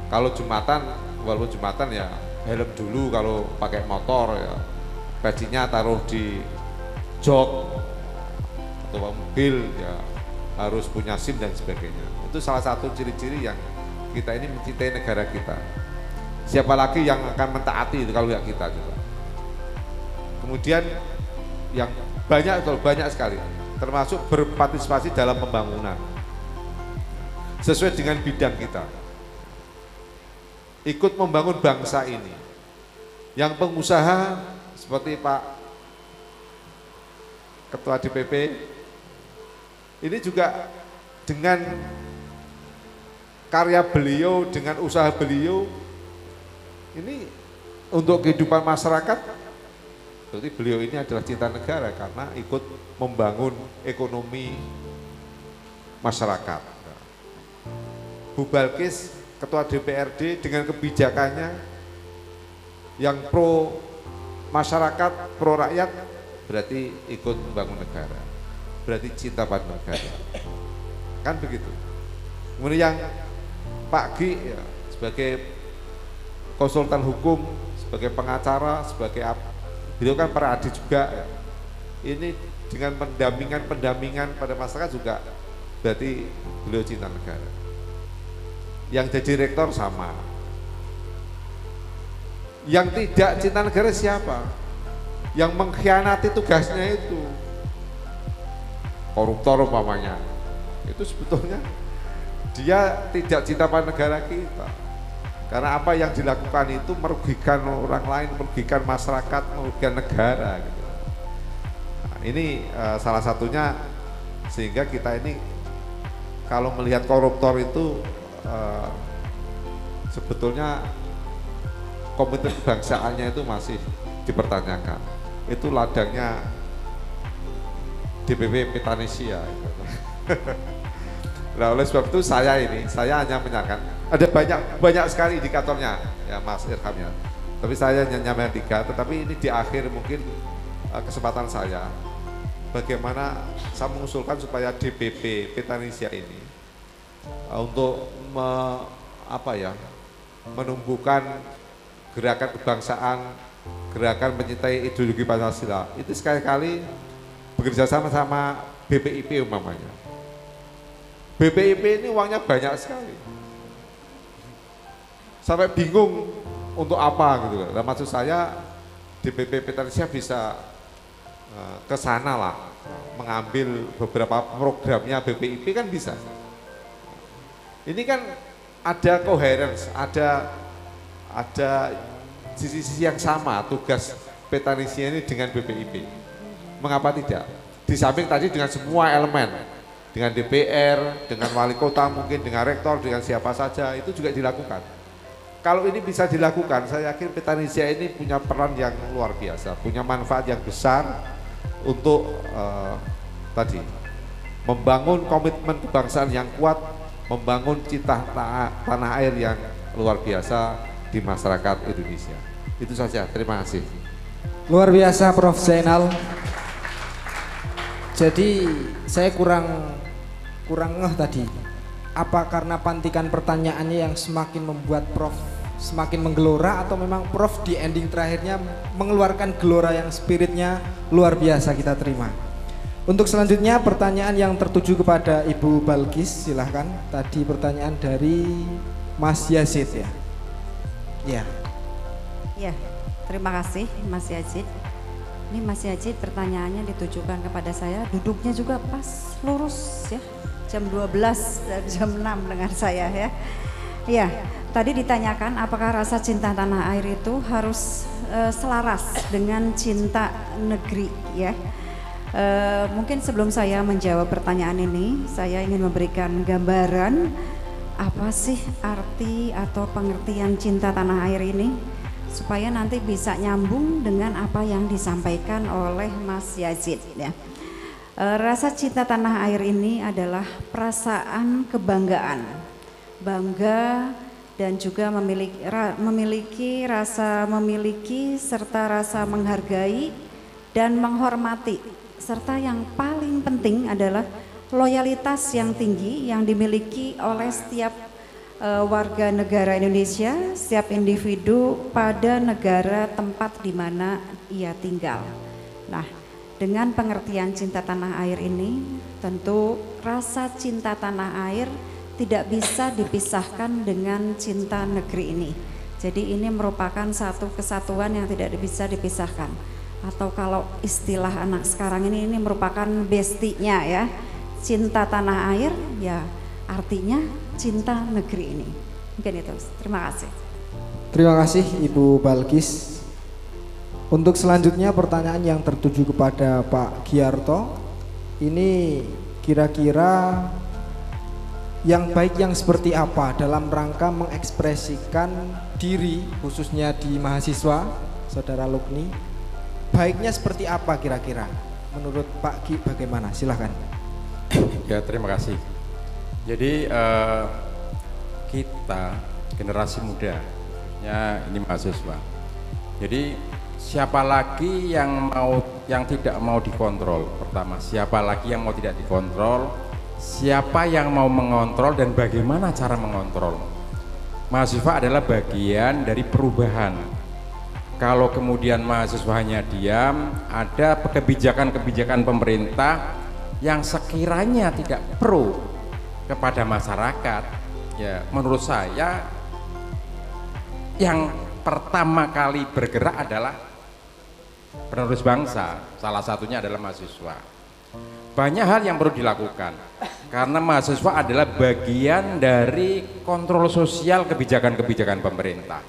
Kalau Jumatan, walaupun Jumatan ya helm dulu, kalau pakai motor ya pecinya taruh di jok atau mobil, ya harus punya SIM dan sebagainya. Itu salah satu ciri-ciri yang kita ini mencintai negara kita. Siapa lagi yang akan mentaati itu kalau nggak kita juga. Kemudian yang banyak sekali, termasuk berpartisipasi dalam pembangunan sesuai dengan bidang kita, ikut membangun bangsa ini. Yang pengusaha seperti Pak Ketua DPP ini juga dengan karya beliau, dengan usaha beliau ini untuk kehidupan masyarakat. Berarti beliau ini adalah cinta negara karena ikut membangun ekonomi masyarakat. Bu Balkis, Ketua DPRD, dengan kebijakannya yang pro masyarakat, pro rakyat, berarti ikut membangun negara, berarti cinta pada negara. Kan begitu. Kemudian yang Pak Gi, ya, sebagai konsultan hukum, sebagai pengacara, sebagai apa, beliau kan para adi juga, ya. Ini dengan pendampingan pada masyarakat juga berarti beliau cinta negara. Yang jadi rektor sama. Yang tidak cinta negara siapa? Yang mengkhianati tugasnya itu koruptor umpamanya. Itu sebetulnya dia tidak cinta pada negara kita. Karena apa yang dilakukan itu merugikan orang lain, merugikan masyarakat, merugikan negara gitu. Nah, ini salah satunya, sehingga kita ini kalau melihat koruptor itu sebetulnya komitmen kebangsaannya itu masih dipertanyakan. Itu ladangnya DPP Petanesia. Nah, oleh sebab itu saya hanya menyarankan, ada banyak sekali indikatornya ya Mas Irham ya. Tapi saya hanya menyampaikan 3, tetapi ini di akhir mungkin kesempatan saya, bagaimana saya mengusulkan supaya DPP Petanesia ini untuk menumbuhkan gerakan kebangsaan, gerakan mencintai ideologi Pancasila, itu sekali-kali bekerja sama BPIP umpamanya. BPIP ini uangnya banyak sekali, sampai bingung untuk apa gitu. Nah, maksud saya DPP Petanesia bisa ke sana lah, mengambil beberapa programnya BPIP kan bisa. Ini kan ada coherence, ada sisi-sisi yang sama tugas Petanesia ini dengan BPIP. Mengapa tidak? Di samping tadi dengan semua elemen, dengan DPR, dengan wali kota, mungkin dengan rektor, dengan siapa saja, itu juga dilakukan. Kalau ini bisa dilakukan, saya yakin Petanesia ini punya peran yang luar biasa, punya manfaat yang besar untuk tadi membangun komitmen kebangsaan yang kuat, membangun cita tanah air yang luar biasa di masyarakat Indonesia. Itu saja, terima kasih. Luar biasa Prof. Zainal. Jadi saya kurang ngeh tadi, apa karena pantikan pertanyaannya yang semakin membuat Prof semakin menggelora, atau memang Prof di ending terakhirnya mengeluarkan gelora yang spiritnya luar biasa kita terima. Untuk selanjutnya pertanyaan yang tertuju kepada Ibu Balkis, silahkan. Tadi pertanyaan dari Mas Yazid ya. Ya, terima kasih Mas Yazid. Ini Mas Yazid pertanyaannya ditujukan kepada saya, duduknya juga pas lurus ya, jam 12 dan jam 6 dengan saya ya. Ya, tadi ditanyakan apakah rasa cinta tanah air itu harus selaras dengan cinta negeri ya. Mungkin sebelum saya menjawab pertanyaan ini, saya ingin memberikan gambaran apa sih arti atau pengertian cinta tanah air ini, supaya nanti bisa nyambung dengan apa yang disampaikan oleh Mas Yazid ya. Rasa cinta tanah air ini adalah perasaan kebanggaan, bangga, dan juga memiliki rasa memiliki serta rasa menghargai dan menghormati, serta yang paling penting adalah loyalitas yang tinggi yang dimiliki oleh setiap warga negara Indonesia, setiap individu pada negara tempat di mana ia tinggal. Nah, dengan pengertian cinta tanah air ini, tentu rasa cinta tanah air tidak bisa dipisahkan dengan cinta negeri ini. Jadi ini merupakan satu kesatuan yang tidak bisa dipisahkan. Atau kalau istilah anak sekarang ini merupakan bestinya ya. Cinta tanah air ya artinya cinta negeri ini. Mungkin itu. Terima kasih. Terima kasih Ibu Balkis. Untuk selanjutnya pertanyaan yang tertuju kepada Pak Giarto. Ini kira-kira yang baik yang seperti apa dalam rangka mengekspresikan diri khususnya di mahasiswa, Saudara Lukni. Baiknya seperti apa kira-kira? Menurut Pak Ki bagaimana? Silahkan. Ya, terima kasih. Jadi kita generasi muda, ya ini mahasiswa. Jadi siapa lagi yang tidak mau dikontrol? Pertama, siapa lagi yang mau tidak dikontrol? Siapa yang mau mengontrol dan bagaimana cara mengontrol? Mahasiswa adalah bagian dari perubahan. Kalau kemudian mahasiswa hanya diam, ada kebijakan-kebijakan pemerintah yang sekiranya tidak pro kepada masyarakat, ya menurut saya yang pertama kali bergerak adalah penerus bangsa, salah satunya adalah mahasiswa. Banyak hal yang perlu dilakukan karena mahasiswa adalah bagian dari kontrol sosial kebijakan-kebijakan pemerintah.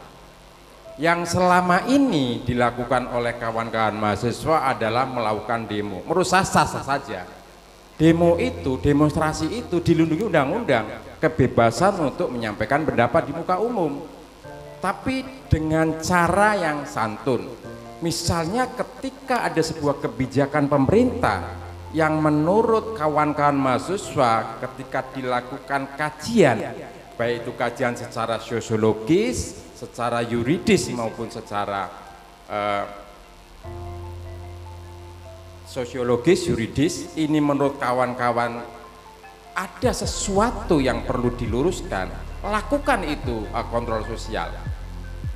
Yang selama ini dilakukan oleh kawan-kawan mahasiswa adalah melakukan demo. Menurut saya sah-sah saja. Demo itu, demonstrasi itu dilindungi undang-undang, kebebasan untuk menyampaikan pendapat di muka umum. Tapi dengan cara yang santun. Misalnya ketika ada sebuah kebijakan pemerintah yang menurut kawan-kawan mahasiswa ketika dilakukan kajian, baik itu kajian secara sosiologis, secara yuridis maupun secara sosiologis, yuridis, ini menurut kawan-kawan ada sesuatu yang perlu diluruskan, lakukan itu kontrol sosial.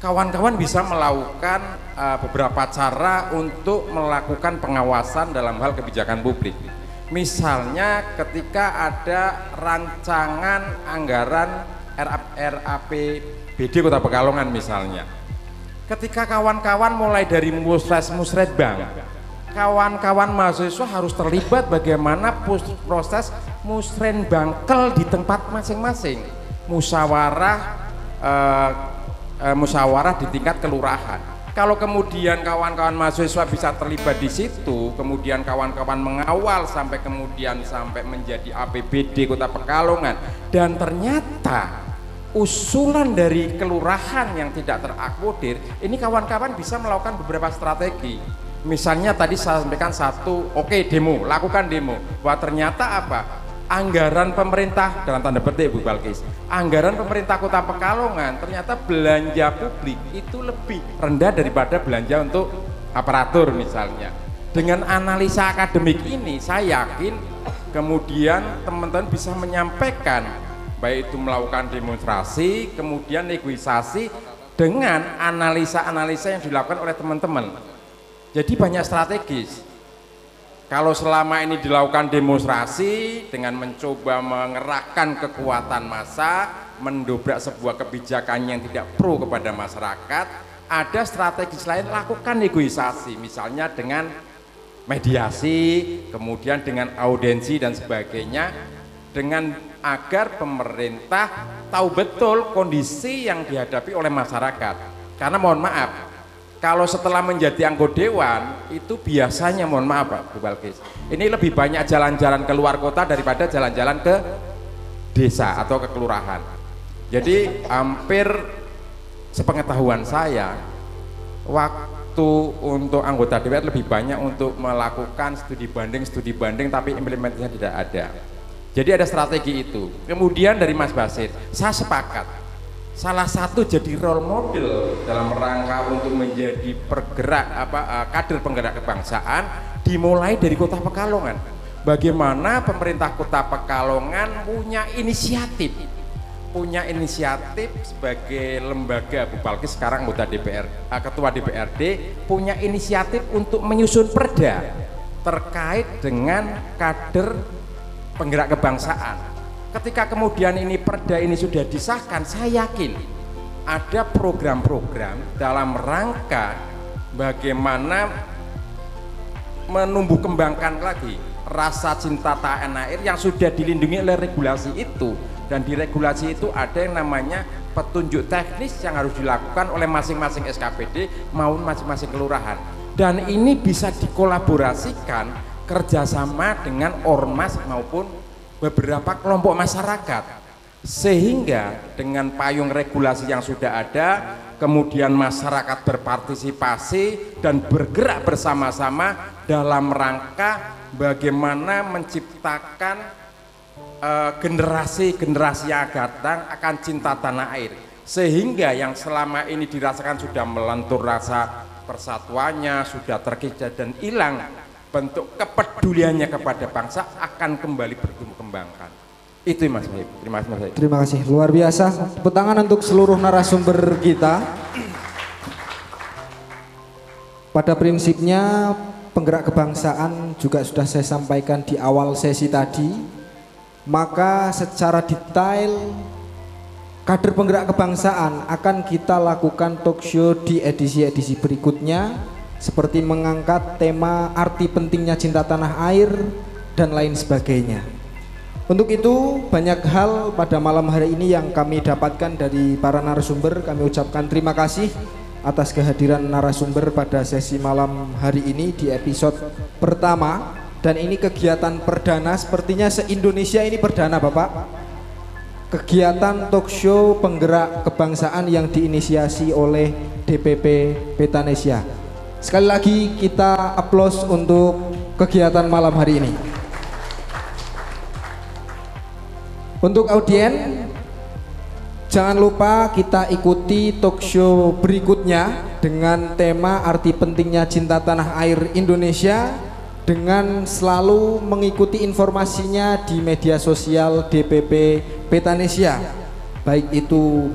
Kawan-kawan bisa melakukan beberapa cara untuk melakukan pengawasan dalam hal kebijakan publik. Misalnya ketika ada rancangan anggaran RAPBD Kota Pekalongan misalnya. Ketika kawan-kawan mulai dari musresbang, kawan-kawan mahasiswa harus terlibat bagaimana proses musrenbangkel di tempat masing-masing. Musyawarah di tingkat kelurahan. Kalau kemudian kawan-kawan mahasiswa bisa terlibat di situ, kemudian kawan-kawan mengawal sampai menjadi APBD Kota Pekalongan, dan ternyata usulan dari kelurahan yang tidak terakomodir, ini kawan-kawan bisa melakukan beberapa strategi. Misalnya tadi saya sampaikan satu, oke, demo, lakukan demo. Wah, ternyata apa? Anggaran pemerintah, dalam tanda petik Bu Balkis, anggaran pemerintah Kota Pekalongan ternyata belanja publik itu lebih rendah daripada belanja untuk aparatur misalnya. Dengan analisa akademik ini saya yakin kemudian teman-teman bisa menyampaikan, baik itu melakukan demonstrasi, kemudian negosiasi dengan analisa-analisa yang dilakukan oleh teman-teman. Jadi banyak strategis. Kalau selama ini dilakukan demonstrasi dengan mencoba mengerahkan kekuatan massa, mendobrak sebuah kebijakan yang tidak pro kepada masyarakat, ada strategi lain, lakukan negosiasi, misalnya dengan mediasi, kemudian dengan audiensi dan sebagainya, dengan agar pemerintah tahu betul kondisi yang dihadapi oleh masyarakat. Karena mohon maaf, kalau setelah menjadi anggota dewan itu biasanya, mohon maaf Pak Bu Balkis, ini lebih banyak jalan-jalan ke luar kota daripada jalan-jalan ke desa atau ke kelurahan. Jadi hampir sepengetahuan saya, waktu untuk anggota dewan lebih banyak untuk melakukan studi banding, tapi implementasinya tidak ada. Jadi ada strategi itu. Kemudian dari Mas Basir, saya sepakat. Salah satu jadi role model dalam rangka untuk menjadi kader penggerak kebangsaan dimulai dari Kota Pekalongan. Bagaimana pemerintah Kota Pekalongan punya inisiatif sebagai lembaga, Bu Balkis sekarang anggota DPR, ketua DPRD, punya inisiatif untuk menyusun perda terkait dengan kader penggerak kebangsaan. Ketika kemudian ini perda ini sudah disahkan, saya yakin ada program-program dalam rangka bagaimana menumbuh kembangkan lagi rasa cinta tanah air yang sudah dilindungi oleh regulasi itu. Dan di regulasi itu ada yang namanya petunjuk teknis yang harus dilakukan oleh masing-masing SKPD maupun masing-masing kelurahan. Dan ini bisa dikolaborasikan kerjasama dengan ormas maupun beberapa kelompok masyarakat, sehingga dengan payung regulasi yang sudah ada, kemudian masyarakat berpartisipasi dan bergerak bersama-sama dalam rangka bagaimana menciptakan generasi-generasi yang datang akan cinta tanah air, sehingga yang selama ini dirasakan sudah melentur rasa persatuannya, sudah terkikis dan hilang bentuk kepeduliannya kepada bangsa akan kembali berkembangkan. Itu Mas Wahib. Terima kasih Mas Wahib. Terima kasih, luar biasa. Tepuk tangan untuk seluruh narasumber kita. Pada prinsipnya penggerak kebangsaan juga sudah saya sampaikan di awal sesi tadi. Maka secara detail kader penggerak kebangsaan akan kita lakukan talk show di edisi-edisi berikutnya, seperti mengangkat tema arti pentingnya cinta tanah air dan lain sebagainya. Untuk itu banyak hal pada malam hari ini yang kami dapatkan dari para narasumber. Kami ucapkan terima kasih atas kehadiran narasumber pada sesi malam hari ini di episode pertama. Dan ini kegiatan perdana, sepertinya se-Indonesia ini perdana Bapak. Kegiatan talk show penggerak kebangsaan yang diinisiasi oleh DPP Petanesia. Sekali lagi kita aplaus untuk kegiatan malam hari ini. Untuk audien, jangan lupa kita ikuti talk show berikutnya dengan tema arti pentingnya cinta tanah air Indonesia dengan selalu mengikuti informasinya di media sosial DPP Petanesia, baik itu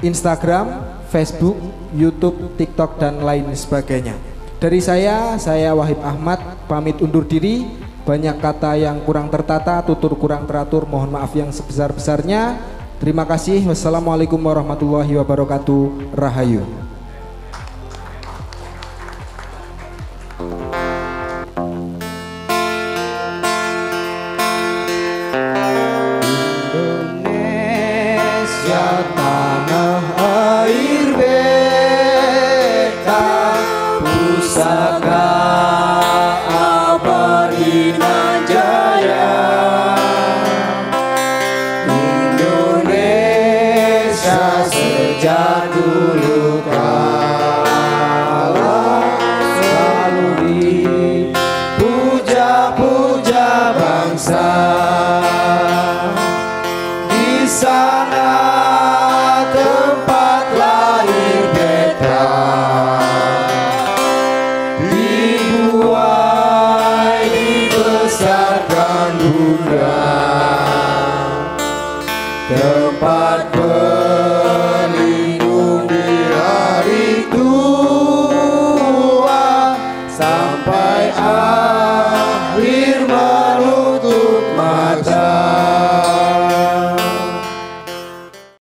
Instagram, Facebook, YouTube, TikTok, dan lain sebagainya. Dari saya Wahib Ahmad pamit undur diri. Banyak kata yang kurang tertata, tutur kurang teratur, mohon maaf yang sebesar-besarnya. Terima kasih. Wassalamualaikum warahmatullahi wabarakatuh. Rahayu. Indonesia tanah air beta, pusaka abadi nan jaya. Indonesia sejak dulu kala selalu dipuja-puja bangsa. Di sana tempat lahir beta, dibuai dibesarkan bunda, tempat berlindung di hari tua sampai